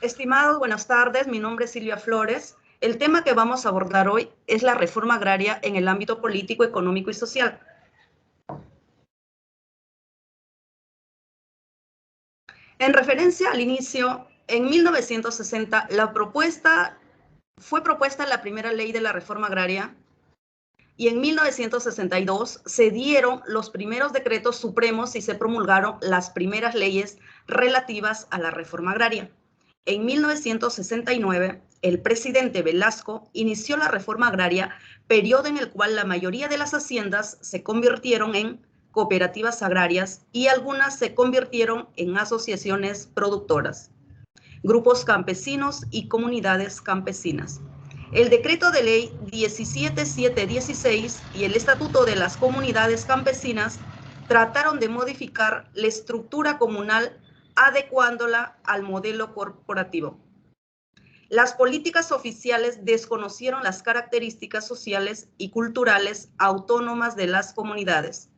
Estimados, buenas tardes. Mi nombre es Silvia Flores. El tema que vamos a abordar hoy es la reforma agraria en el ámbito político, económico y social. En referencia al inicio, en 1960 fue propuesta la primera ley de la reforma agraria y en 1962 se dieron los primeros decretos supremos y se promulgaron las primeras leyes relativas a la reforma agraria. En 1969, el presidente Velasco inició la reforma agraria, periodo en el cual la mayoría de las haciendas se convirtieron en cooperativas agrarias y algunas se convirtieron en asociaciones productoras, grupos campesinos y comunidades campesinas. El decreto de ley 17716 y el estatuto de las comunidades campesinas trataron de modificar la estructura comunal adecuándola al modelo corporativo. Las políticas oficiales desconocieron las características sociales y culturales autónomas de las comunidades.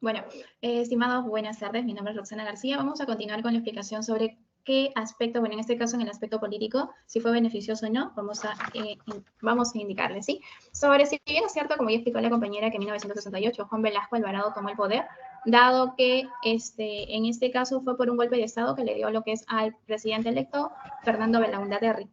Bueno, estimados, buenas tardes. Mi nombre es Roxana García. Vamos a continuar con la explicación sobre qué aspecto, bueno, en este caso en el aspecto político, si fue beneficioso o no, vamos a indicarle, ¿sí? Sobre si bien es cierto, como ya explicó la compañera, que en 1968 Juan Velasco Alvarado tomó el poder, dado que en este caso fue por un golpe de Estado que le dio lo que es al presidente electo Fernando Belaúnde Terry.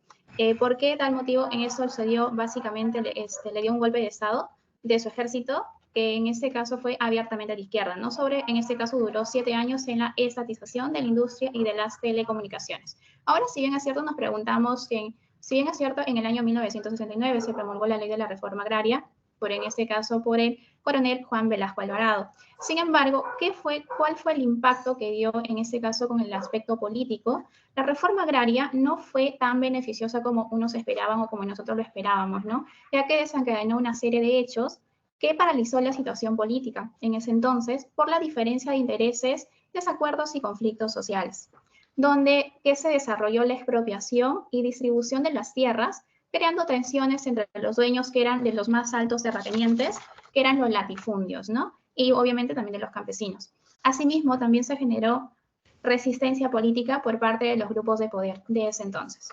¿Por qué tal motivo? En eso se dio, básicamente, le dio un golpe de Estado de su ejército, que en este caso fue abiertamente a la izquierda, ¿no? En este caso duró 7 años en la estatización de la industria y de las telecomunicaciones. Ahora, si bien es cierto, nos preguntamos si bien es cierto, en el año 1969 se promulgó la ley de la reforma agraria, en este caso por el coronel Juan Velasco Alvarado. Sin embargo, ¿cuál fue el impacto que dio en este caso con el aspecto político? La reforma agraria no fue tan beneficiosa como unos esperaban o como nosotros lo esperábamos, ¿no? Ya que desencadenó una serie de hechos que paralizó la situación política en ese entonces por la diferencia de intereses, desacuerdos y conflictos sociales, donde se desarrolló la expropiación y distribución de las tierras, creando tensiones entre los dueños que eran de los más altos terratenientes, que eran los latifundios, ¿no? Y obviamente también de los campesinos. Asimismo, también se generó resistencia política por parte de los grupos de poder de ese entonces.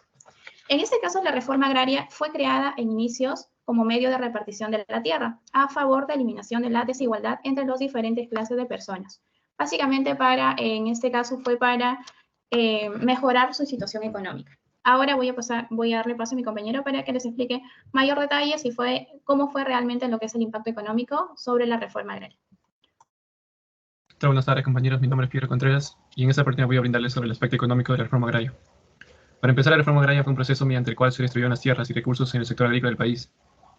En este caso, la reforma agraria fue creada en inicios como medio de repartición de la tierra, a favor de eliminación de la desigualdad entre las diferentes clases de personas. Básicamente en este caso fue para mejorar su situación económica. Ahora voy a darle paso a mi compañero para que les explique mayor detalles y cómo fue realmente lo que es el impacto económico sobre la reforma agraria. Buenas tardes, compañeros. Mi nombre es Piero Contreras y en esta oportunidad voy a brindarles sobre el aspecto económico de la reforma agraria. Para empezar, la reforma agraria fue un proceso mediante el cual se destruyeron las tierras y recursos en el sector agrícola del país,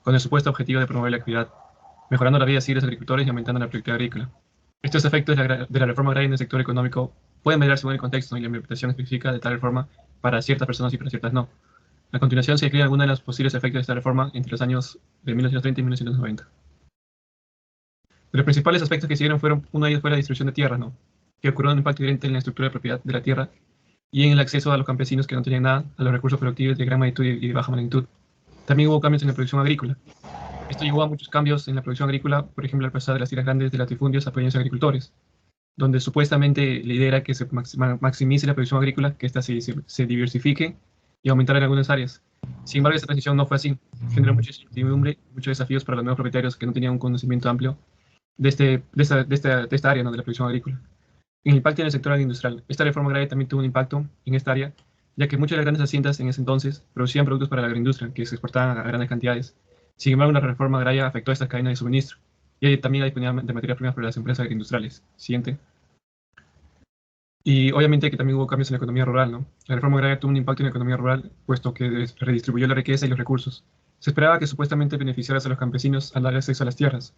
con el supuesto objetivo de promover la actividad, mejorando la vida de los agricultores y aumentando la productividad agrícola. Estos efectos de la reforma agraria en el sector económico pueden variar según el contexto y la interpretación específica de tal reforma para ciertas personas y para ciertas no. A continuación se describen algunos de los posibles efectos de esta reforma entre los años de 1930 y 1990. De los principales aspectos que siguieron uno de ellos fue la distribución de tierras, ¿no? Que ocurrió un impacto directo en la estructura de propiedad de la tierra y en el acceso a los campesinos que no tenían nada a los recursos productivos de gran magnitud y de baja magnitud. También hubo cambios en la producción agrícola. Esto llevó a muchos cambios en la producción agrícola, por ejemplo, al pasar de las tierras grandes de latifundios a pequeños agricultores, donde supuestamente la idea era que se maximice la producción agrícola, que ésta se diversifique y aumentar en algunas áreas. Sin embargo, esta transición no fue así. Generó mucha incertidumbre, muchos desafíos para los nuevos propietarios que no tenían un conocimiento amplio de esta área, ¿no?, de la producción agrícola. En el impacto en el sector agroindustrial. Esta reforma agraria también tuvo un impacto en esta área, ya que muchas de las grandes haciendas en ese entonces producían productos para la agroindustria, que se exportaban a grandes cantidades. Sin embargo, la reforma agraria afectó a estas cadenas de suministro, y también la disponibilidad de materias primas para las empresas agroindustriales. Siguiente. Y obviamente que también hubo cambios en la economía rural, ¿no? La reforma agraria tuvo un impacto en la economía rural, puesto que redistribuyó la riqueza y los recursos. Se esperaba que supuestamente beneficiara a los campesinos al dar acceso a las tierras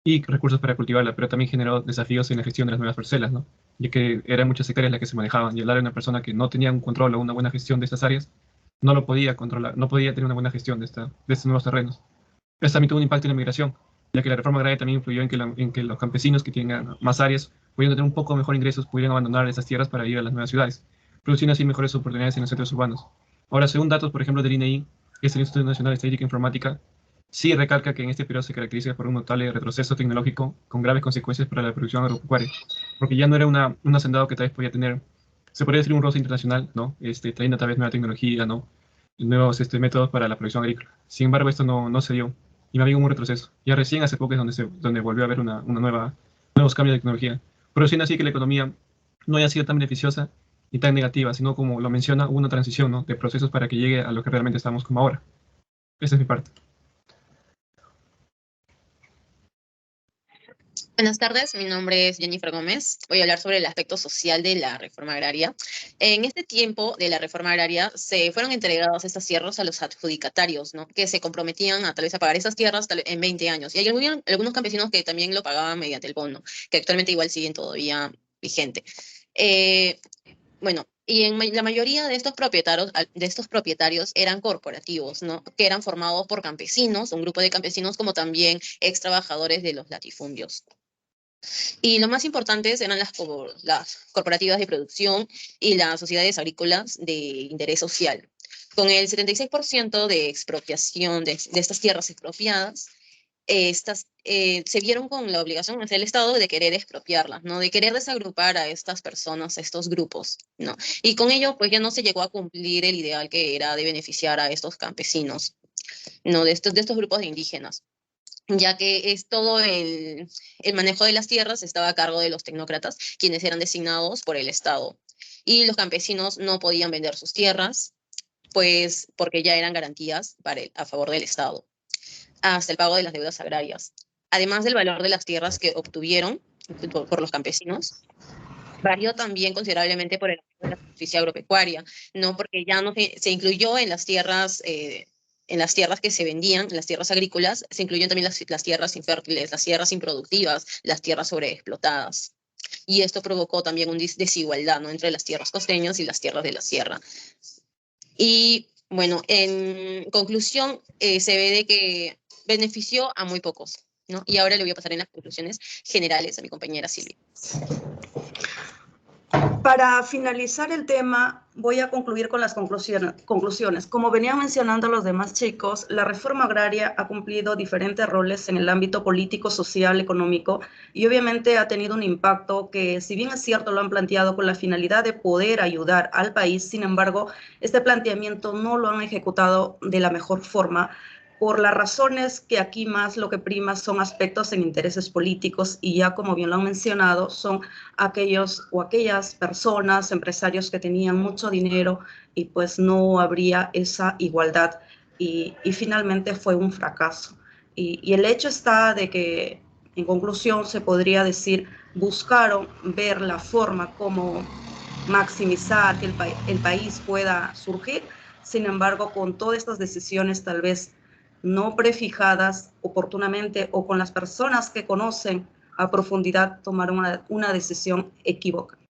y recursos para cultivarla, pero también generó desafíos en la gestión de las nuevas parcelas, ¿no? Ya que eran muchas hectáreas las que se manejaban, y al darle a una persona que no tenía un control o una buena gestión de estas áreas, no lo podía controlar, no podía tener una buena gestión de estos nuevos terrenos. Esto también tuvo un impacto en la migración, ya que la reforma agraria también influyó en que los campesinos que tengan más áreas, pudiendo tener un poco mejor ingresos, pudieran abandonar esas tierras para ir a las nuevas ciudades, produciendo así mejores oportunidades en los centros urbanos. Ahora, según datos, por ejemplo, del INEI, que es el Instituto Nacional de Estadística e Informática, sí recalca que en este periodo se caracteriza por un notable retroceso tecnológico con graves consecuencias para la producción agropecuaria, porque ya no era un hacendado que tal vez podía tener se podría decir un roce internacional, ¿no? Trayendo tal vez nueva tecnología, ¿no? Nuevos métodos para la producción agrícola. Sin embargo, esto no se dio y me había un retroceso. Ya recién hace poco es donde volvió a haber nuevos cambios de tecnología. Pero siendo así que la economía no haya sido tan beneficiosa ni tan negativa, sino como lo menciona, hubo una transición, ¿no? De procesos para que llegue a lo que realmente estamos como ahora. Esa es mi parte. Buenas tardes, mi nombre es Jennifer Gómez. Voy a hablar sobre el aspecto social de la reforma agraria. En este tiempo de la reforma agraria se fueron entregadas estas tierras a los adjudicatarios, ¿no? Que se comprometían a tal vez a pagar esas tierras en 20 años. Y hay algunos campesinos que también lo pagaban mediante el bono, que actualmente igual siguen todavía vigente. Bueno, y la mayoría de estos propietarios eran corporativos, ¿no? Que eran formados por campesinos, un grupo de campesinos, como también ex trabajadores de los latifundios. Y lo más importantes eran las corporativas de producción y las sociedades agrícolas de interés social. Con el 76% de expropiación de estas tierras expropiadas, se vieron con la obligación ante el Estado de querer expropiarlas, ¿no? De querer desagrupar a estas personas, a estos grupos, ¿no? Y con ello, pues ya no se llegó a cumplir el ideal que era de beneficiar a estos campesinos, ¿no? De estos grupos de indígenas, ya que es todo el manejo de las tierras estaba a cargo de los tecnócratas, quienes eran designados por el Estado. Y los campesinos no podían vender sus tierras, pues porque ya eran garantías a favor del Estado, hasta el pago de las deudas agrarias. Además del valor de las tierras que obtuvieron por los campesinos, varió también considerablemente por el aumento de la superficie agropecuaria, ¿no? Porque ya no se incluyó en las tierras que se vendían, en las tierras agrícolas, se incluyeron también las tierras infértiles, las tierras improductivas, las tierras sobreexplotadas. Y esto provocó también una desigualdad, ¿no? Entre las tierras costeñas y las tierras de la sierra. Y bueno, en conclusión, se ve de que benefició a muy pocos, ¿no? Y ahora le voy a pasar en las conclusiones generales a mi compañera Silvia. Para finalizar el tema, voy a concluir con las conclusiones. Como venían mencionando los demás chicos, la reforma agraria ha cumplido diferentes roles en el ámbito político, social, económico, y obviamente ha tenido un impacto que, si bien es cierto, lo han planteado con la finalidad de poder ayudar al país, sin embargo, este planteamiento no lo han ejecutado de la mejor forma, por las razones que aquí más lo que prima son aspectos en intereses políticos, y ya como bien lo han mencionado, son aquellos o aquellas personas, empresarios que tenían mucho dinero y pues no habría esa igualdad, y finalmente fue un fracaso. Y el hecho está de que, en conclusión, se podría decir, buscaron ver la forma como maximizar que el país pueda surgir. Sin embargo, con todas estas decisiones tal vez no prefijadas oportunamente o con las personas que conocen a profundidad, tomaron una decisión equívoca.